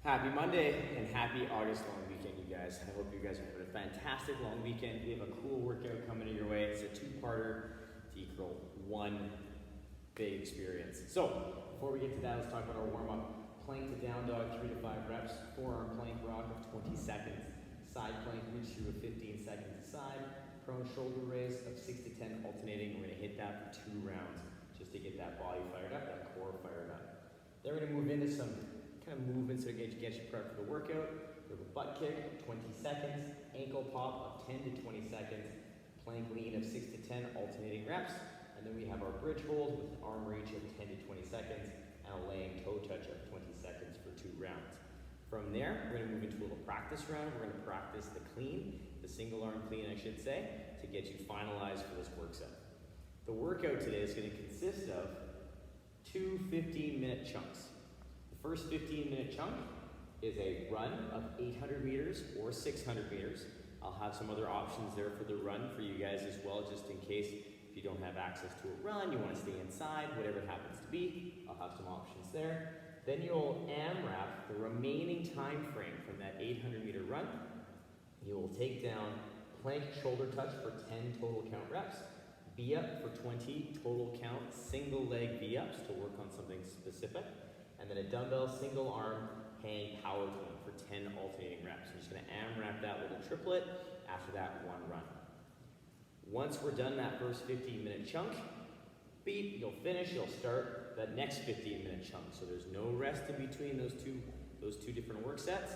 Happy Monday and happy August long weekend, you guys. I hope you guys are having a fantastic long weekend. We have a cool workout coming your way. It's a two-parter to equal one big experience. So, before we get to that, let's talk about our warm-up. Plank to down dog, 3 to 5 reps. Forearm plank rock of 20 seconds. Side plank reach through of 15 seconds aside. Prone shoulder raise of 6 to 10 alternating. We're going to hit that for 2 rounds just to get that body fired up, that core fired up. Then we're going to move into some kind of movements that get you prepped for the workout. We have a butt kick, 20 seconds, ankle pop of 10 to 20 seconds, plank lean of 6 to 10 alternating reps, and then we have our bridge hold with an arm reach of 10 to 20 seconds, and a laying toe touch of 20 seconds for 2 rounds. From there, we're going to move into a little practice round. We're going to practice the clean, the single arm clean I should say, to get you finalized for this work set. The workout today is going to consist of 2 15-minute chunks. First 15-minute chunk is a run of 800 meters or 600 meters. I'll have some other options there for the run for you guys as well, just in case if you don't have access to a run, you want to stay inside, whatever it happens to be, I'll have some options there. Then you'll AMRAP the remaining time frame from that 800-meter run. You will take down plank shoulder touch for 10 total count reps, V-up for 20 total count single leg V-ups to work on something specific, and then a dumbbell single arm hang power clean for 10 alternating reps. I'm just going to AMRAP that little triplet after that one run. Once we're done that first 15-minute chunk, beep, you'll finish, you'll start that next 15-minute chunk. So there's no rest in between those two different work sets.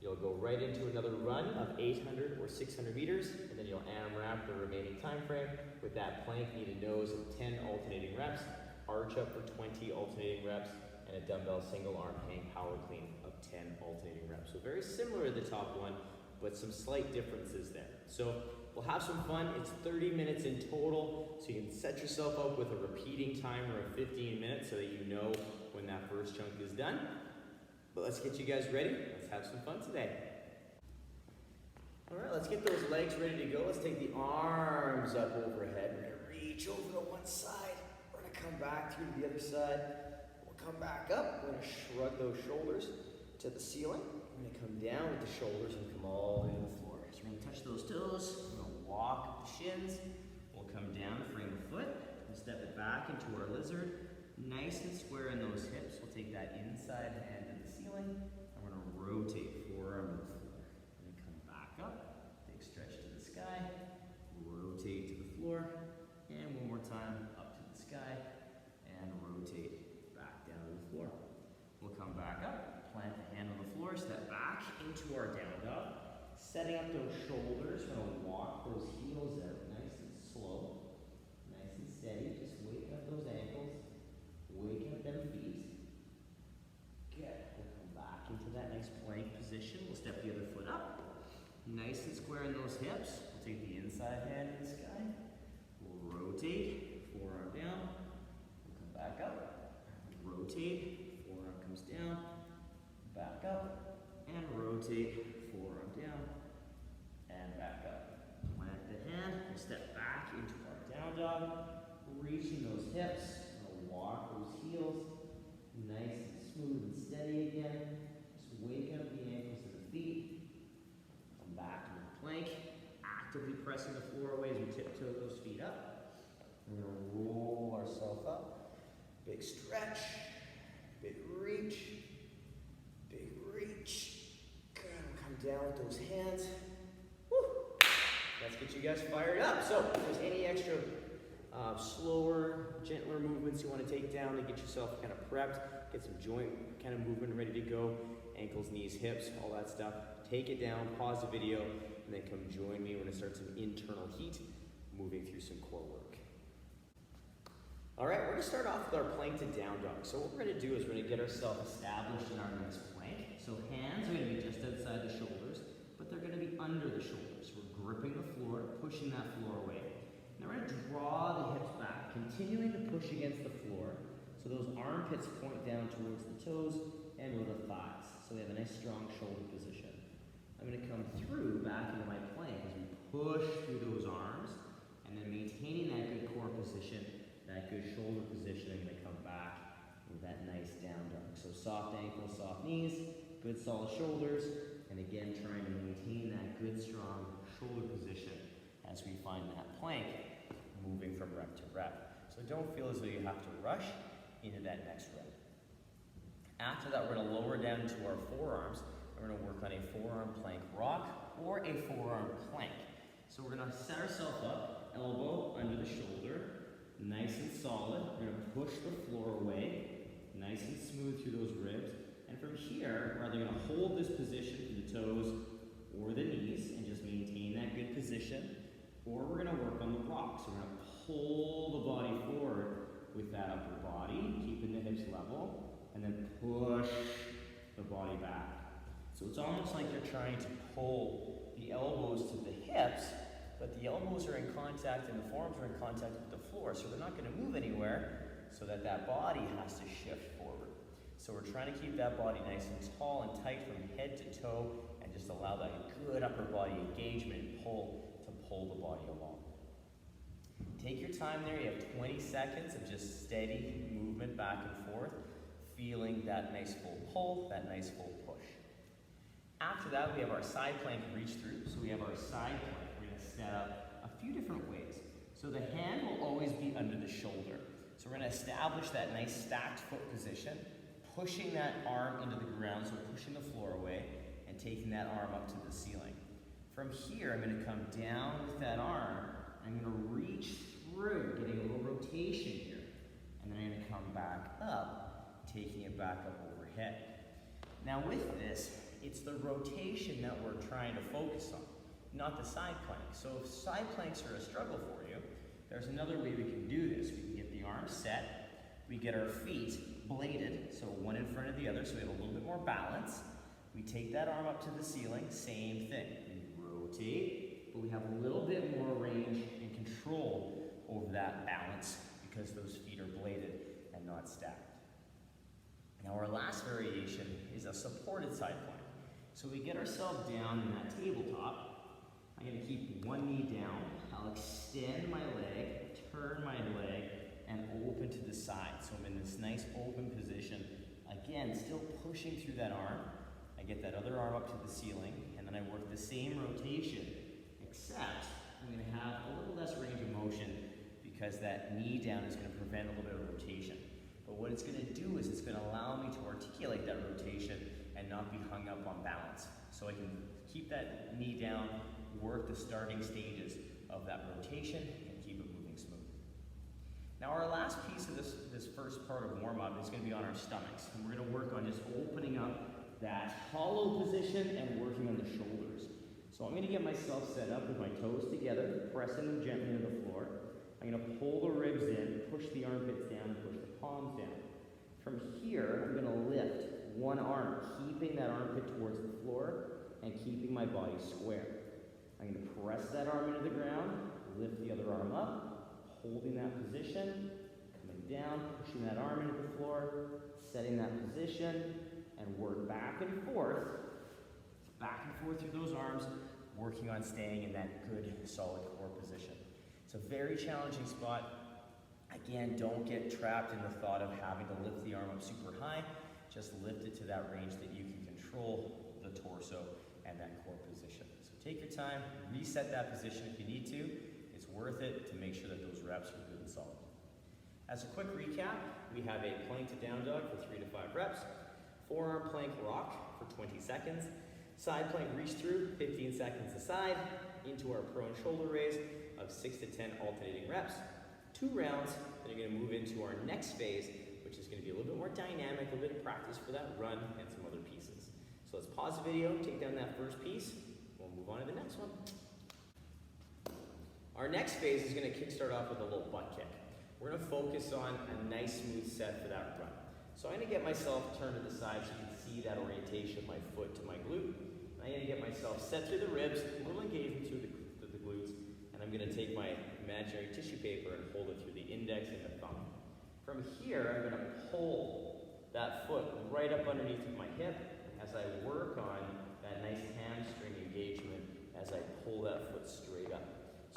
You'll go right into another run of 800 or 600 meters, and then you'll AMRAP the remaining time frame with that plank knee to nose of 10 alternating reps, arch up for 20 alternating reps, and a dumbbell single arm hang power clean of 10 alternating reps. So very similar to the top one, but some slight differences there. So we'll have some fun. It's 30 minutes in total, so you can set yourself up with a repeating timer of 15 minutes so that you know when that first chunk is done. But let's get you guys ready. Let's have some fun today. All right, let's get those legs ready to go. Let's take the arms up overhead. We're gonna reach over to one side. We're gonna come back through to the other side. Come back up, we're going to shrug those shoulders to the ceiling. We're going to come down with the shoulders and come all the way to the floor. So we're going to touch those toes, we're going to walk up the shins. We'll come down to frame the foot, we'll step it back into our lizard. Nice and square in those hips. We'll take that inside hand to the ceiling, and we're going to rotate forearm to the floor. We're going to come back up, big stretch to the sky, rotate to the floor, and one more time up to the sky, and rotate. We'll come back up, plant the hand on the floor, step back into our down dog. Setting up those shoulders, we're going to walk those heels out nice and slow, nice and steady. Just waking up those ankles, waking up them feet. Good. We'll come back into that nice plank position. We'll step the other foot up, nice and square in those hips. We'll take the inside hand to the sky. We'll rotate, forearm down. We'll come back up, rotate. Down, back up, and rotate, forearm down, and back up. Plant the hand, we'll step back into our down dog, reaching those hips, we'll walk those heels, nice and smooth and steady again. Just waking up the ankles to the feet, come back to the plank, actively pressing the floor away as we tiptoe those feet up. We're going to roll ourselves up, big stretch. Big reach, good, come down with those hands. Woo. Let's get you guys fired up. So if there's any extra slower, gentler movements you want to take down to get yourself kind of prepped, get some joint kind of movement ready to go, ankles, knees, hips, all that stuff, take it down, pause the video, and then come join me. We're going to start some internal heat, moving through some core work. All right, we're going to start off with our plank to down dog. So what we're going to do is we're going to get ourselves established in our nice plank. So hands are going to be just outside the shoulders, but they're going to be under the shoulders. We're gripping the floor, pushing that floor away. Now we're going to draw the hips back, continuing to push against the floor. So those armpits point down towards the toes and with the thighs. So we have a nice strong shoulder position. I'm going to come through back into my plank as we push through those arms, and then maintaining that good core position, that good shoulder position. I'm going to come back with that nice down dog. So soft ankles, soft knees, good solid shoulders, and again, trying to maintain that good strong shoulder position as we find that plank moving from rep to rep. So don't feel as though you have to rush into that next rep. After that, we're going to lower down into our forearms. We're going to work on a forearm plank rock or a forearm plank. So we're going to set ourselves up, elbow under the shoulder, nice and solid. We're going to push the floor away, nice and smooth through those ribs. And from here, we're either going to hold this position through the toes or the knees and just maintain that good position, or we're going to work on the rock. So we're going to pull the body forward with that upper body, keeping the hips level, and then push the body back. So it's almost like you're trying to pull the elbows to the hips, but the elbows are in contact and the forearms are in contact with the floor, so they're not going to move anywhere, so that body has to shift forward. So we're trying to keep that body nice and tall and tight from head to toe, and just allow that good upper body engagement and pull to pull the body along. Take your time there. You have 20 seconds of just steady movement back and forth, feeling that nice full pull, that nice full push. After that, we have our side plank reach through. So we have our side plank. We're going to set up a few different ways. So the hand will always be under the shoulder. So we're going to establish that nice stacked foot position, pushing that arm into the ground, so pushing the floor away, and taking that arm up to the ceiling. From here, I'm going to come down with that arm. I'm going to reach through, getting a little rotation here. And then I'm going to come back up, taking it back up overhead. Now with this, it's the rotation that we're trying to focus on, not the side plank. So if side planks are a struggle for you, there's another way we can do this. We can get the arms set, we get our feet bladed, so one in front of the other, so we have a little bit more balance. We take that arm up to the ceiling, same thing. We rotate, but we have a little bit more range and control over that balance because those feet are bladed and not stacked. Now our last variation is a supported side plank. So we get ourselves down in that tabletop. I'm going to keep one knee down. I'll extend my leg, turn my leg, and open to the side. So I'm in this nice open position. Again, still pushing through that arm. I get that other arm up to the ceiling, and then I work the same rotation, except I'm going to have a little less range of motion because that knee down is going to prevent a little bit of rotation. But what it's going to do is it's going to allow me to articulate that rotation and not be hung up on balance. So I can keep that knee down, work the starting stages of that rotation, and keep it moving smooth. Now our last piece of this first part of warm-up is going to be on our stomachs. And we're going to work on just opening up that hollow position and working on the shoulders. So I'm going to get myself set up with my toes together, pressing them gently into the floor. I'm going to pull the ribs in, push the armpits down, and push the palms down. From here, I'm going to lift one arm, keeping that armpit towards the floor and keeping my body square. I'm going to press that arm into the ground, lift the other arm up, holding that position, coming down, pushing that arm into the floor, setting that position, and work back and forth through those arms, working on staying in that good, solid core position. It's a very challenging spot. Again, don't get trapped in the thought of having to lift the arm up super high. Just lift it to that range that you can control the torso and that core position. So take your time, reset that position if you need to. It's worth it to make sure that those reps are good and solid. As a quick recap, we have a plank to down dog for 3 to 5 reps, forearm plank rock for 20 seconds, side plank reach through, 15 seconds aside, into our prone shoulder raise of 6 to 10 alternating reps, 2 rounds, then you're going to move into our next phase, which is going to be a little bit more dynamic, a little bit of practice for that run and some other pieces. So let's pause the video, take down that first piece, we'll move on to the next one. Our next phase is going to kickstart off with a little butt kick. We're going to focus on a nice smooth set for that run. So I'm going to get myself turned to the side so you can see that orientation of my foot to my glute. I'm going to get myself set through the ribs, a little engagement through the glutes, and I'm going to take my imaginary tissue paper and hold it through the index and the thumb. From here, I'm going to pull that foot right up underneath my hip as I work on that nice hamstring engagement as I pull that foot straight up.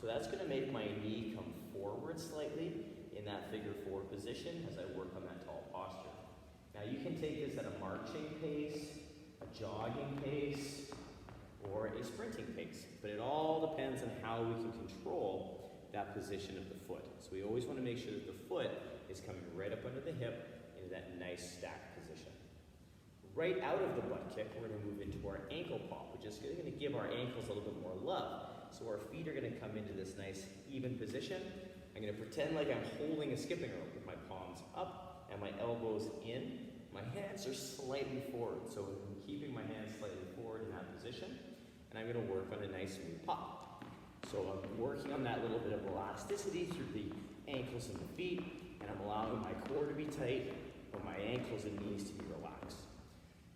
So that's going to make my knee come forward slightly in that figure 4 position as I work on that tall posture. Now you can take this at a marching pace, a all depends on how we can control that position of the foot. So we always want to make sure that the foot is coming right up under the hip into that nice stacked position. Right out of the butt kick, we're going to move into our ankle pop, which is going to give our ankles a little bit more love. So our feet are going to come into this nice even position. I'm going to pretend like I'm holding a skipping rope with my palms up and my elbows in. My hands are slightly forward, so I'm keeping my hands slightly forward in that position. And I'm going to work on a nice smooth pop. So I'm working on that little bit of elasticity through the ankles and the feet, and I'm allowing my core to be tight, but my ankles and knees to be relaxed.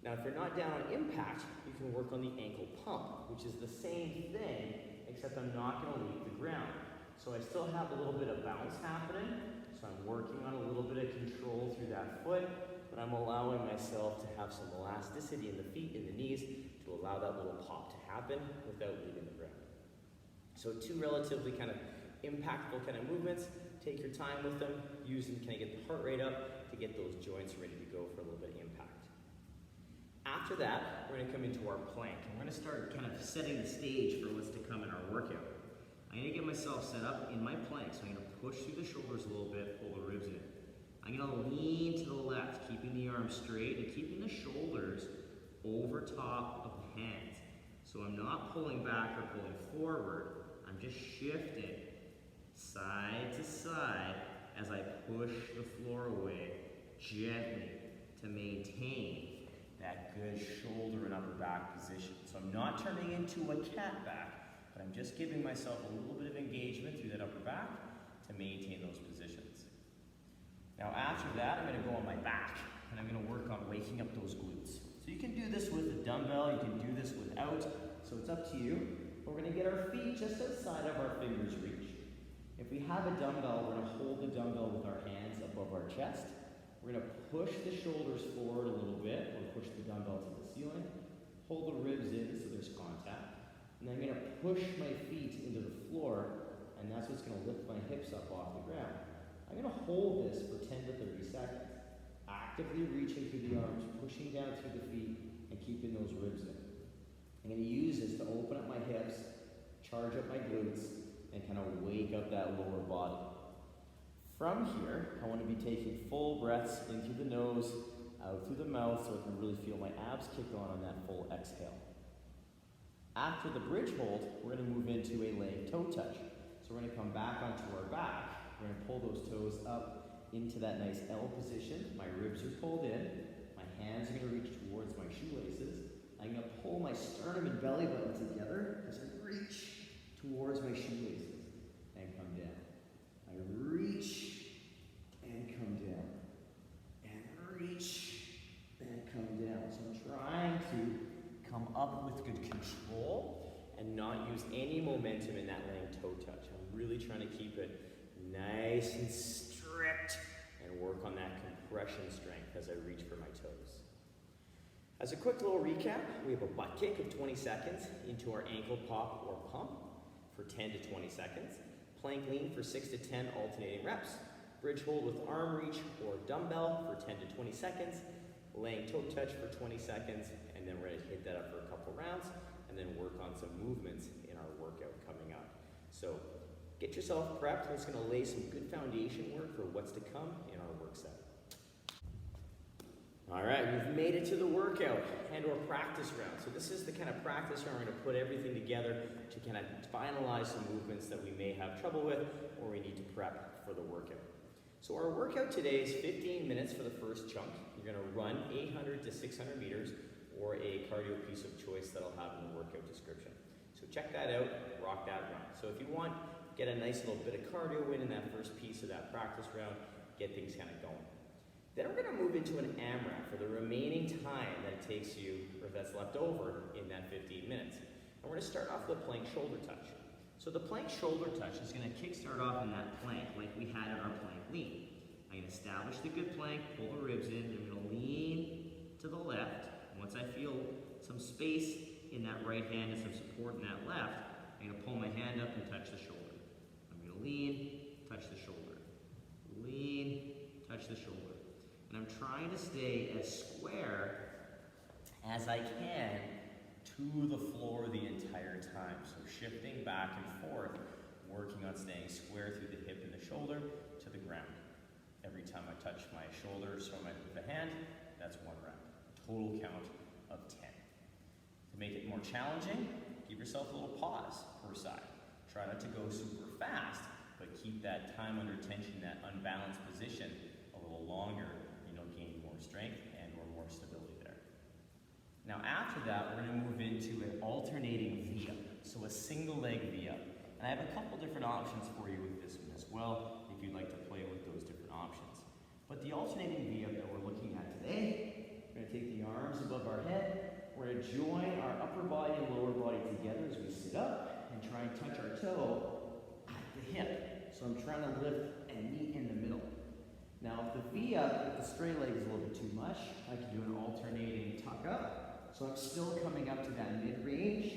Now, if you're not down on impact, you can work on the ankle pump, which is the same thing, except I'm not going to leave the ground. So I still have a little bit of bounce happening, so I'm working on a little bit of control through that foot, but I'm allowing myself to have some elasticity in the feet and the knees to allow that little pop to happen without leaving the ground. So two relatively kind of impactful kind of movements. Take your time with them, use them to kind of get the heart rate up to get those joints ready to go for a little bit of impact. After that, we're going to come into our plank, and we're going to start kind of setting the stage for what's to come in our workout. I'm going to get myself set up in my plank, so I'm going to push through the shoulders a little bit, pull the ribs in. I'm going to lean to the left, keeping the arms straight and keeping the shoulders over top of the hands. So I'm not pulling back or pulling forward, I'm just shifting side to side as I push the floor away gently to maintain that good shoulder and upper back position. So I'm not turning into a cat back, but I'm just giving myself a little bit of engagement through that upper back to maintain those positions. Now after that, I'm going to go on my back, and I'm going to work on waking up those glutes. So you can do this with a dumbbell, you can do this without, so it's up to you. We're going to get our feet just outside of our fingers' reach. If we have a dumbbell, we're going to hold the dumbbell with our hands above our chest. We're going to push the shoulders forward a little bit, or push the dumbbell to the ceiling. Hold the ribs in so there's contact. And then I'm going to push my feet into the floor, and that's what's going to lift my hips up off the ground. I'm going to hold this for 10 to 30 seconds. Actively reaching through the arms, pushing down through the feet, and keeping those ribs in. I'm going to use this to open up my hips, charge up my glutes, and kind of wake up that lower body. From here, I want to be taking full breaths in through the nose, out through the mouth, so I can really feel my abs kick on that full exhale. After the bridge hold, we're going to move into a laying toe touch. So we're going to come back onto our back. We're going to pull those toes up into that nice L position. My ribs are pulled in. My hands are going to reach towards my shoelaces. I'm going to pull my sternum and belly button together as I reach towards my shoelaces and come down. I reach and come down. And reach and come down. So I'm trying to come up with good control and not use any momentum in that laying toe touch. I'm really trying to keep it nice and strict and work on that compression strength as I reach for my toes. As a quick little recap, we have a butt kick of 20 seconds into our ankle pop or pump for 10 to 20 seconds, plank lean for 6 to 10 alternating reps, bridge hold with arm reach or dumbbell for 10 to 20 seconds, laying toe touch for 20 seconds, and then we're going to hit that up for a couple rounds and then work on some movements in our workout coming up. So get yourself prepped. It's going to lay some good foundation work for what's to come in our work set. All right, we've made it to the workout and our practice round. So this is the kind of practice round we're going to put everything together to kind of finalize some movements that we may have trouble with or we need to prep for the workout. So our workout today is 15 minutes for the first chunk. You're going to run 800 to 600 meters or a cardio piece of choice that I'll have in the workout description. So check that out, rock that run. So if you want, get a nice little bit of cardio in that first piece of that practice round, get things kind of going. Then we're going to move into an AMRAP for the remaining time that it takes you, or that's left over in that 15 minutes. And we're going to start off with a plank shoulder touch. So the plank shoulder touch is going to kickstart off in that plank like we had in our plank lean. I'm going to establish the good plank, pull the ribs in, and I'm going to lean to the left. Once I feel some space in that right hand and some support in that left, I'm going to pull my hand up and touch the shoulder. I'm going to lean, touch the shoulder. Lean, touch the shoulder. And I'm trying to stay as square as I can to the floor the entire time. So shifting back and forth, working on staying square through the hip and the shoulder to the ground. Every time I touch my shoulder, so I move the hand, that's 1 rep. Total count of 10. To make it more challenging, give yourself a little pause per side. Try not to go super fast, but keep that time under tension, that unbalanced position a little longer, and you'll gain more strength and more stability there. Now after that, we're going to move into an alternating V-up, so a single leg V-up. And I have a couple different options for you with this one as well, if you'd like to play with those different options. But the alternating V-up that we're looking at today, we're going to take the arms above our head, we're going to join our upper body and lower body together as we sit up and try and touch our toe at the hip. So I'm trying to lift and meet in the middle. Now if the V-up, if the straight leg is a little bit too much, I can do an alternating tuck up. So I'm still coming up to that mid-range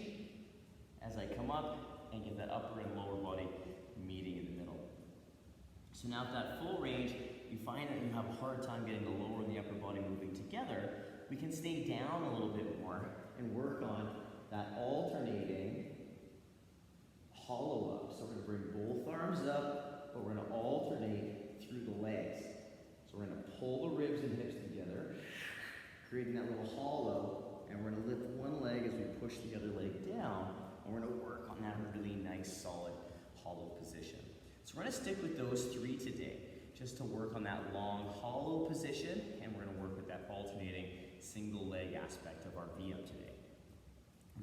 as I come up and get that upper and lower body meeting in the middle. So now at that full range, you find that you have a hard time getting the lower and the upper body moving together, we can stay down a little bit more and work on that alternating hollow up. So we're going to bring both arms up, but we're going to alternate through the legs. So we're going to pull the ribs and hips together, creating that little hollow, and we're going to lift one leg as we push the other leg down, and we're going to work on that really nice, solid, hollow position. So we're going to stick with those 3 today, just to work on that long, hollow position, and we're going to work with that alternating single leg aspect of our V-up today.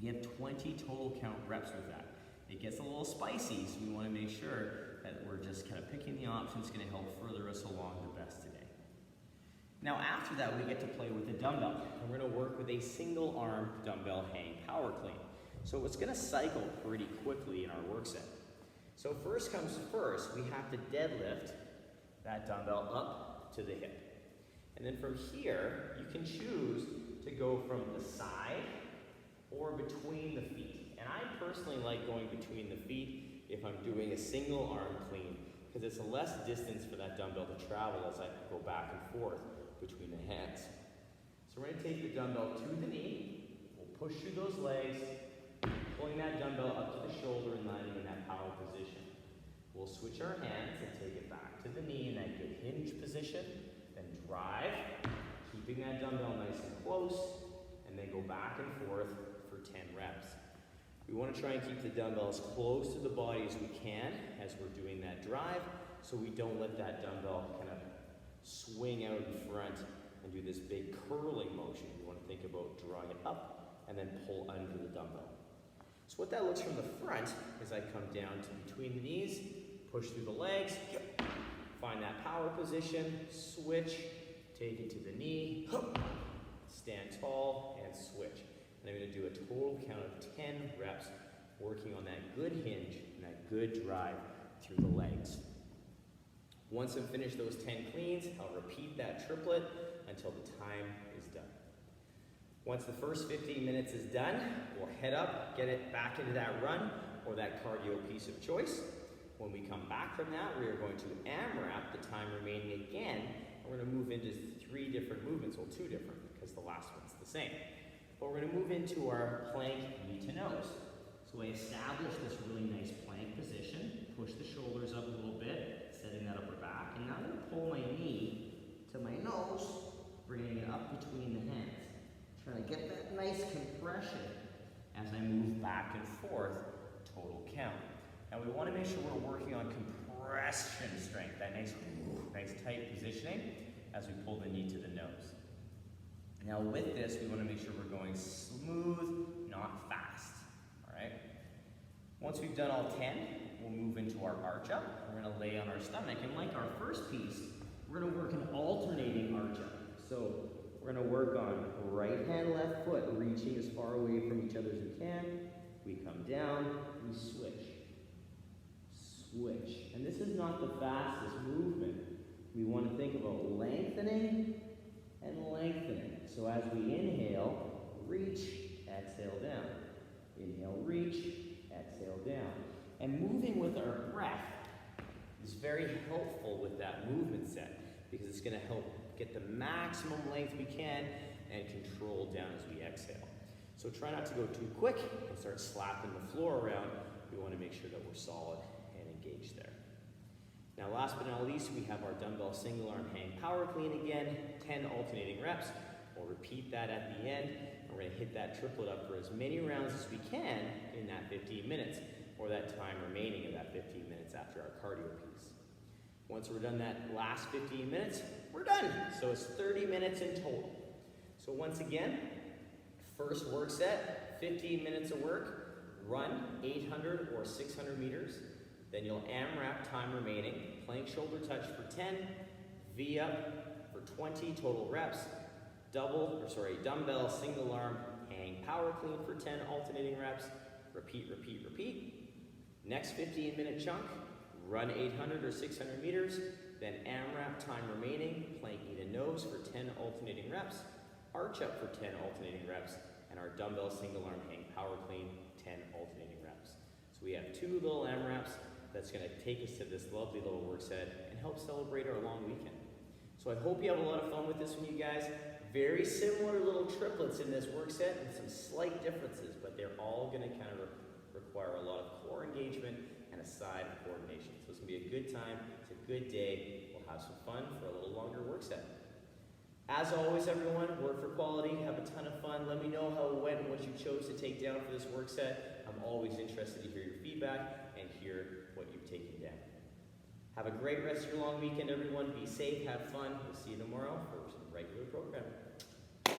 We have 20 total count reps with that. It gets a little spicy, so we want to make sure that we're just kind of picking the options going to help further us along the best today. Now after that, we get to play with the dumbbell, and we're going to work with a single arm dumbbell hang power clean. So it's going to cycle pretty quickly in our work set. So first comes first, we have to deadlift that dumbbell up to the hip. And then from here, you can choose to go from the side or between the feet. And I personally like going between the feet if I'm doing a single arm clean, because it's a less distance for that dumbbell to travel as I go back and forth between the hands. So we're going to take the dumbbell to the knee, we'll push through those legs, pulling that dumbbell up to the shoulder and landing in that power position. We'll switch our hands and take it back to the knee in that good hinge position, then drive, keeping that dumbbell nice and close, and then go back and forth for 10 reps. We want to try and keep the dumbbell as close to the body as we can as we're doing that drive, so we don't let that dumbbell kind of swing out in front and do this big curling motion. We want to think about drawing it up and then pull under the dumbbell. So what that looks from the front is I come down to between the knees, push through the legs, find that power position, switch, take it to the knee, stand tall, and switch. And I'm going to do a total count of 10 reps, working on that good hinge and that good drive through the legs. Once I've finished those 10 cleans, I'll repeat that triplet until the time is done. Once the first 15 minutes is done, we'll head up, get it back into that run or that cardio piece of choice. When we come back from that, we are going to AMRAP, the time remaining again, and we're going to move into 3 different movements, well 2 different because the last one's the same. But we're going to move into our plank knee to nose. So I establish this really nice plank position, push the shoulders up a little bit, setting that upper back, and now I'm going to pull my knee to my nose, bringing it up between the hands. Trying to get that nice compression as I move back and forth, total count. Now we want to make sure we're working on compression strength, that nice tight positioning as we pull the knee to the nose. Now with this, we want to make sure we're going smooth, not fast, all right? Once we've done all 10, we'll move into our arch up. We're going to lay on our stomach, and like our first piece, we're going to work an alternating arch up. So we're going to work on right hand, left foot, reaching as far away from each other as we can. We come down, we switch. Switch. And this is not the fastest movement. We want to think about lengthening and lengthening. So as we inhale, reach, exhale down. Inhale, reach, exhale down. And moving with our breath is very helpful with that movement set because it's going to help get the maximum length we can and control down as we exhale. So try not to go too quick and start slapping the floor around. We want to make sure that we're solid and engaged there. Now last but not least, we have our dumbbell single arm hang power clean again, 10 alternating reps. We'll repeat that at the end. We're going to hit that triplet up for as many rounds as we can in that 15 minutes, or that time remaining of that 15 minutes after our cardio piece. Once we're done that last 15 minutes, we're done. So it's 30 minutes in total. So once again, first work set, 15 minutes of work, run 800 or 600 meters. Then you'll AMRAP time remaining, plank shoulder touch for 10, V up for 20 total reps, dumbbell single arm hang power clean for 10 alternating reps, repeat, repeat, repeat. Next 15-minute chunk, run 800 or 600 meters, then AMRAP time remaining, plank knee to nose for 10 alternating reps, arch up for 10 alternating reps, and our dumbbell single arm hang power clean, 10 alternating reps. So we have 2 little AMRAPs that's going to take us to this lovely little work set and help celebrate our long weekend. So I hope you have a lot of fun with this one, you guys. Very similar little triplets in this work set and some slight differences, but they're all going to kind of require a lot of core engagement and a side coordination. So it's going to be a good time. It's a good day. We'll have some fun for a little longer work set. As always, everyone, work for quality. Have a ton of fun. Let me know how it went and what you chose to take down for this work set. I'm always interested to hear your feedback and hear what you've taken down. Have a great rest of your long weekend, everyone. Be safe, have fun. We'll see you tomorrow for some regular programming.